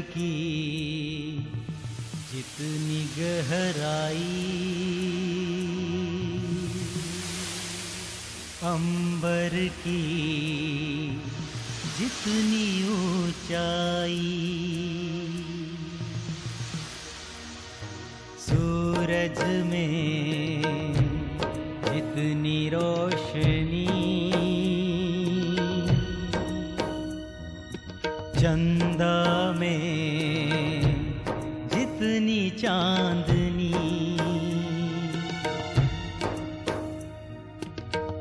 की जितनी गहराई, अंबर की जितनी ऊंचाई, सूरज में जितनी रोशनी, चंदा में जितनी चांदनी,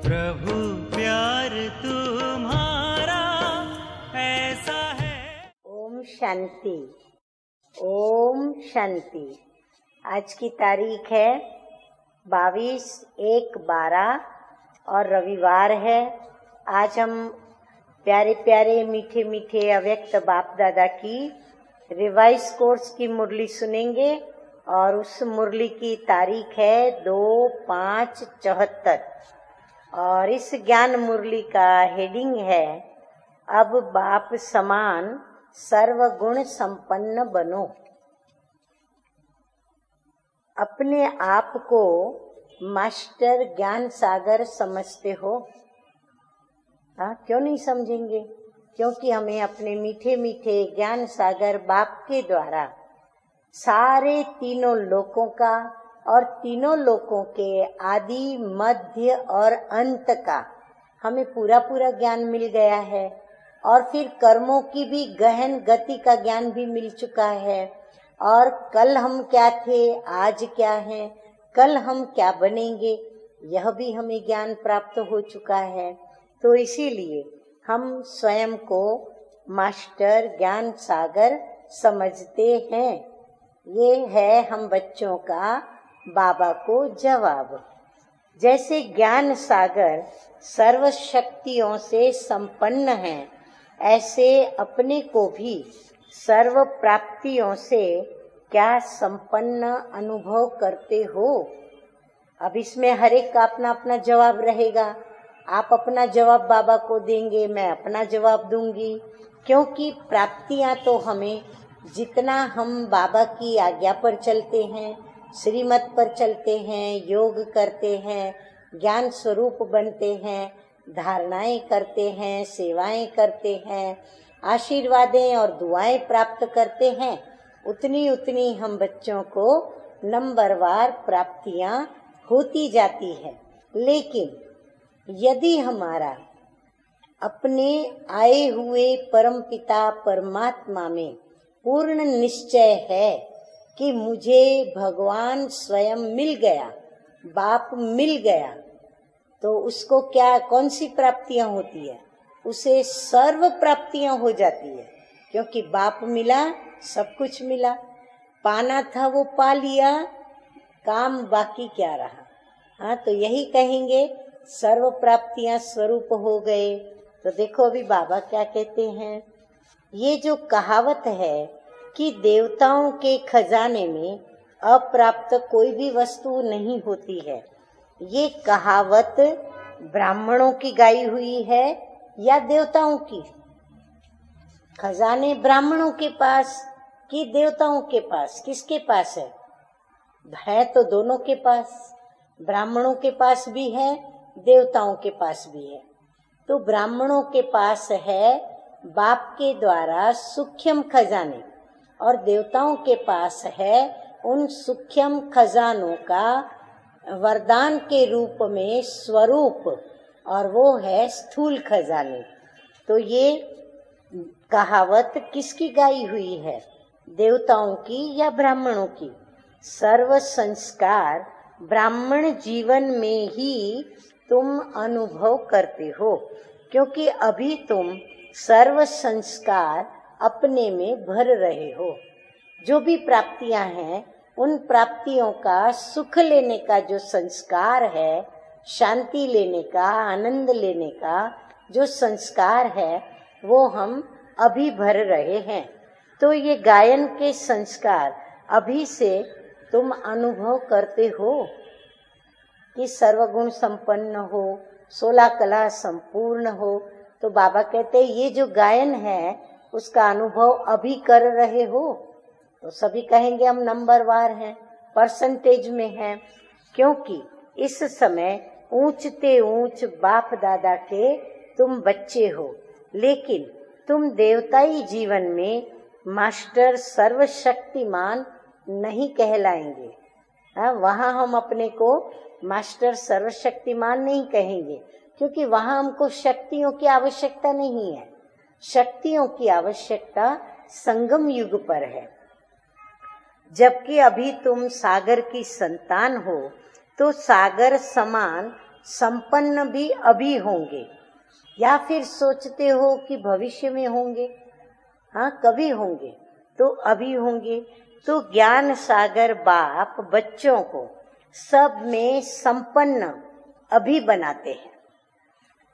प्रभु प्यार तुम्हारा ऐसा है। ओम शांति, ओम शांति। आज की तारीख है 22/1/12 और रविवार है। आज हम प्यारे प्यारे मीठे मीठे अव्यक्त बाप दादा की रिवाइज कोर्स की मुरली सुनेंगे और उस मुरली की तारीख है 2/5/74 और इस ज्ञान मुरली का हेडिंग है अब बाप समान सर्वगुण संपन्न बनो। अपने आप को मास्टर ज्ञान सागर समझते हो? हाँ, क्यों नहीं समझेंगे? क्योंकि हमें अपने मीठे मीठे ज्ञान सागर बाप के द्वारा सारे तीनों लोकों का और तीनों लोकों के आदि मध्य और अंत का हमें पूरा पूरा ज्ञान मिल गया है और फिर कर्मों की भी गहन गति का ज्ञान भी मिल चुका है और कल हम क्या थे, आज क्या हैं, कल हम क्या बनेंगे, यह भी हमें ज्ञान प्राप्त हो चुका है। तो इसीलिए हम स्वयं को मास्टर ज्ञान सागर समझते हैं। ये है हम बच्चों का बाबा को जवाब। जैसे ज्ञान सागर सर्व शक्तियों से संपन्न है, ऐसे अपने को भी सर्व प्राप्तियों से क्या संपन्न अनुभव करते हो? अब इसमें हर एक का अपना अपना जवाब रहेगा। आप अपना जवाब बाबा को देंगे, मैं अपना जवाब दूंगी, क्योंकि प्राप्तियां तो हमें जितना हम बाबा की आज्ञा पर चलते हैं, श्रीमत पर चलते हैं, योग करते हैं, ज्ञान स्वरूप बनते हैं, धारणाएं करते हैं, सेवाएं करते हैं, आशीर्वादें और दुआएं प्राप्त करते हैं, उतनी उतनी हम बच्चों को नंबरवार प्राप्तियां होती जाती है। लेकिन यदि हमारा अपने आए हुए परमपिता परमात्मा में पूर्ण निश्चय है कि मुझे भगवान स्वयं मिल गया, बाप मिल गया, तो उसको क्या कौन सी प्राप्तियां होती है? उसे सर्व प्राप्तियां हो जाती है, क्योंकि बाप मिला, सब कुछ मिला। पाना था वो पा लिया, काम बाकी क्या रहा? हाँ, तो यही कहेंगे सर्व प्राप्तियां स्वरूप हो गए। तो देखो अभी बाबा क्या कहते हैं। ये जो कहावत है कि देवताओं के खजाने में अप्राप्त कोई भी वस्तु नहीं होती है, ये कहावत ब्राह्मणों की गाई हुई है या देवताओं की? खजाने ब्राह्मणों के पास कि देवताओं के पास? किसके पास है? है तो दोनों के पास, ब्राह्मणों के पास भी है, देवताओं के पास भी है। तो ब्राह्मणों के पास है बाप के द्वारा सूक्ष्म खजाने और देवताओं के पास है उन सूक्ष्म खजानों का वरदान के रूप में स्वरूप, और वो है स्थूल खजाने। तो ये कहावत किसकी गाई हुई है? देवताओं की या ब्राह्मणों की? सर्व संस्कार ब्राह्मण जीवन में ही तुम अनुभव करते हो, क्योंकि अभी तुम सर्व संस्कार अपने में भर रहे हो। जो भी प्राप्तियां हैं, उन प्राप्तियों का सुख लेने का जो संस्कार है, शांति लेने का, आनंद लेने का जो संस्कार है, वो हम अभी भर रहे हैं। तो ये गायन के संस्कार अभी से तुम अनुभव करते हो कि सर्वगुण संपन्न हो, 16 कला संपूर्ण हो। तो बाबा कहते हैं ये जो गायन है उसका अनुभव अभी कर रहे हो, तो सभी कहेंगे हम नंबरवार हैं, परसेंटेज में हैं, क्योंकि इस समय ऊंचते ऊंच बाप दादा के तुम बच्चे हो। लेकिन तुम देवताई जीवन में मास्टर सर्वशक्तिमान नहीं कहलाएंगे। वहाँ हम अपने को मास्टर सर्वशक्तिमान नहीं कहेंगे, क्योंकि वहाँ हमको शक्तियों की आवश्यकता नहीं है। शक्तियों की आवश्यकता संगम युग पर है। जबकि अभी तुम सागर की संतान हो, तो सागर समान संपन्न भी अभी होंगे, या फिर सोचते हो कि भविष्य में होंगे? हाँ, कभी होंगे, तो अभी होंगे। तो ज्ञान सागर बाप बच्चों को सब में संपन्न अभी बनाते हैं।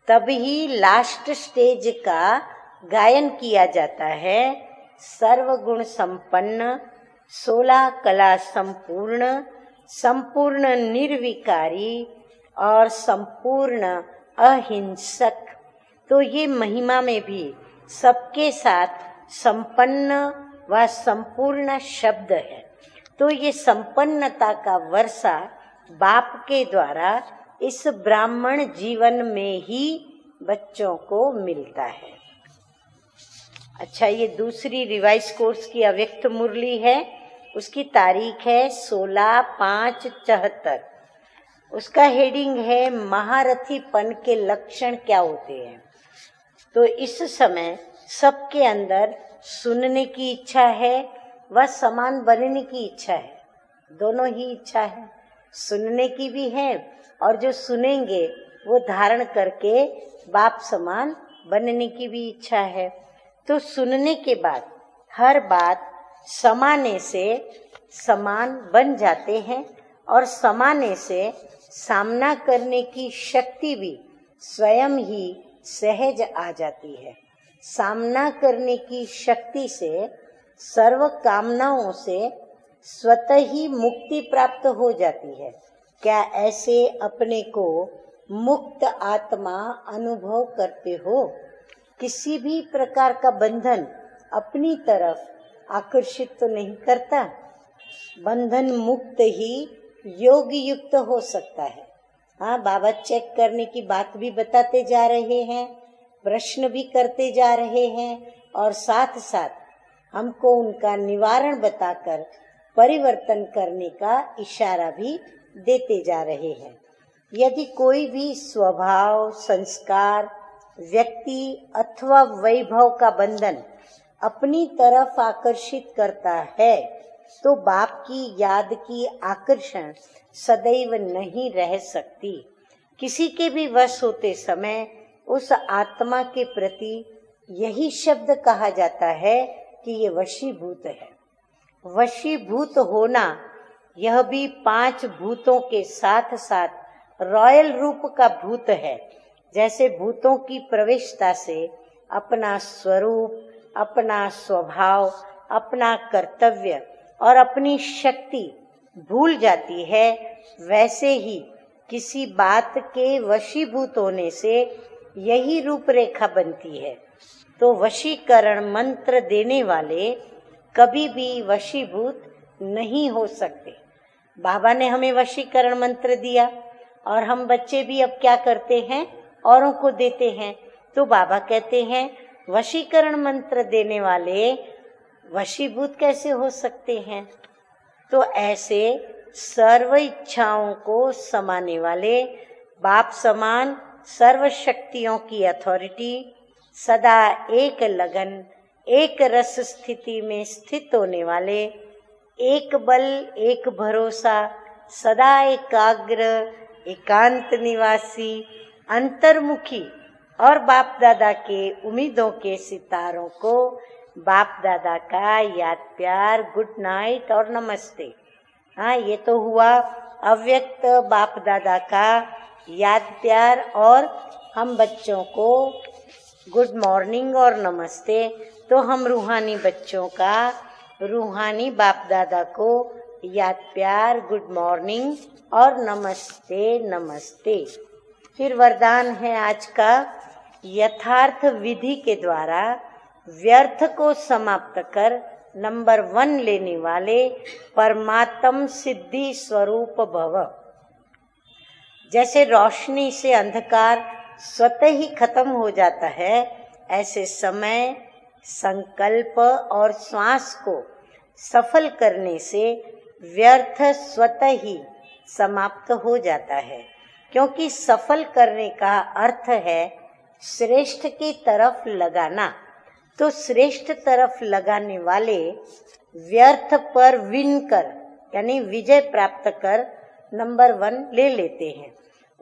तभी लास्ट स्टेज का गायन किया जाता है। सर्वगुण संपन्न, 16 कला संपूर्ण, संपूर्ण निर्विकारी और संपूर्ण अहिंसक। तो ये महिमा में भी सबके साथ संपन्न व संपूर्ण शब्द है। तो ये संपन्नता का वर्षा बाप के द्वारा इस ब्राह्मण जीवन में ही बच्चों को मिलता है। अच्छा, ये दूसरी रिवाइज कोर्स की अव्यक्त मुरली है। उसकी तारीख है 16/5/74। उसका हेडिंग है महारथीपन के लक्षण क्या होते हैं। तो इस समय सबके अंदर सुनने की इच्छा है व समान बनने की इच्छा है। दोनों ही इच्छा है, सुनने की भी है और जो सुनेंगे वो धारण करके बाप समान बनने की भी इच्छा है। तो सुनने के बाद हर बात समाने से समान बन जाते हैं और समाने से सामना करने की शक्ति भी स्वयं ही सहज आ जाती है। सामना करने की शक्ति से सर्व कामनाओं से स्वतः ही मुक्ति प्राप्त हो जाती है। क्या ऐसे अपने को मुक्त आत्मा अनुभव करते हो? किसी भी प्रकार का बंधन अपनी तरफ आकर्षित तो नहीं करता। बंधन मुक्त ही योग युक्त हो सकता है। हाँ, बाबा चेक करने की बात भी बताते जा रहे हैं, प्रश्न भी करते जा रहे हैं और साथ साथ हमको उनका निवारण बताकर परिवर्तन करने का इशारा भी देते जा रहे हैं। यदि कोई भी स्वभाव, संस्कार, व्यक्ति अथवा वैभव का बंधन अपनी तरफ आकर्षित करता है, तो बाप की याद की आकर्षण सदैव नहीं रह सकती। किसी के भी वश होते समय उस आत्मा के प्रति यही शब्द कहा जाता है कि ये वशीभूत है। वशीभूत होना यह भी 5 भूतों के साथ साथ रॉयल रूप का भूत है। जैसे भूतों की प्रवेशता से अपना स्वरूप, अपना स्वभाव, अपना कर्तव्य और अपनी शक्ति भूल जाती है, वैसे ही किसी बात के वशीभूत होने से यही रूपरेखा बनती है। तो वशीकरण मंत्र देने वाले कभी भी वशीभूत नहीं हो सकते। बाबा ने हमें वशीकरण मंत्र दिया और हम बच्चे भी अब क्या करते हैं, औरों को देते हैं। तो बाबा कहते हैं वशीकरण मंत्र देने वाले वशीभूत कैसे हो सकते हैं। तो ऐसे सर्व इच्छाओं को समाने वाले बाप समान सर्व शक्तियों की अथॉरिटी, सदा एक लगन, एक रस स्थिति में स्थित होने वाले, एक बल, एक भरोसा, सदा एकाग्र, एकांत निवासी, अंतर्मुखी और बाप दादा के उम्मीदों के सितारों को बाप दादा का याद प्यार, गुड नाइट और नमस्ते। हाँ, ये तो हुआ अव्यक्त बाप दादा का याद प्यार और हम बच्चों को गुड मॉर्निंग और नमस्ते। तो हम रूहानी बच्चों का रूहानी बाप दादा को याद प्यार, गुड मॉर्निंग और नमस्ते नमस्ते। फिर वरदान है आज का, यथार्थ विधि के द्वारा व्यर्थ को समाप्त कर नंबर 1 लेने वाले परमात्म सिद्धि स्वरूप भव। जैसे रोशनी से अंधकार स्वतः ही खत्म हो जाता है, ऐसे समय, संकल्प और श्वास को सफल करने से व्यर्थ स्वतः ही समाप्त हो जाता है, क्योंकि सफल करने का अर्थ है श्रेष्ठ की तरफ लगाना। तो श्रेष्ठ तरफ लगाने वाले व्यर्थ पर विन कर यानी विजय प्राप्त कर नंबर 1 ले लेते हैं।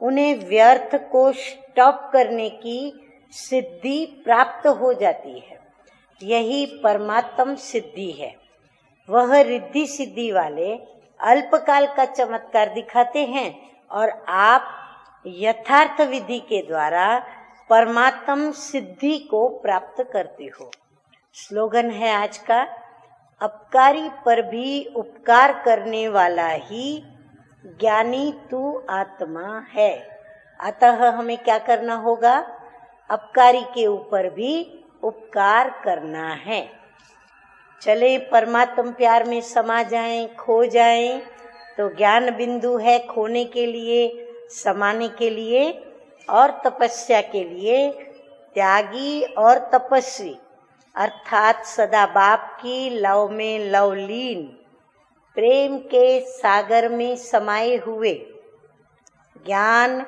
उन्हें व्यर्थ को स्टॉप करने की सिद्धि प्राप्त हो जाती है। यही परमात्म सिद्धि है। वह रिद्धि सिद्धि वाले अल्पकाल का चमत्कार दिखाते हैं और आप यथार्थ विधि के द्वारा परमात्म सिद्धि को प्राप्त करते हो। स्लोगन है आज का, अपकारी पर भी उपकार करने वाला ही ज्ञानी तू आत्मा है। अतः हमें क्या करना होगा? अपकारी के ऊपर भी उपकार करना है। चले परमात्म प्यार में समा जाएं, खो जाएं, तो ज्ञान बिंदु है खोने के लिए, समाने के लिए और तपस्या के लिए। त्यागी और तपस्वी अर्थात सदा बाप की लव में लवलीन प्रेम के सागर में समाये हुए, ज्ञान,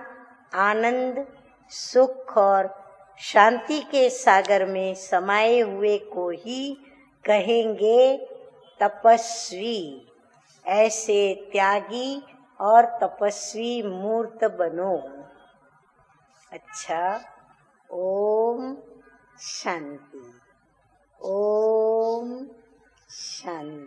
आनंद, सुख और शांति के सागर में समाये हुए को ही कहेंगे तपस्वी। ऐसे त्यागी और तपस्वी मूर्त बनो। अच्छा, ओम शांति, ओम शांति।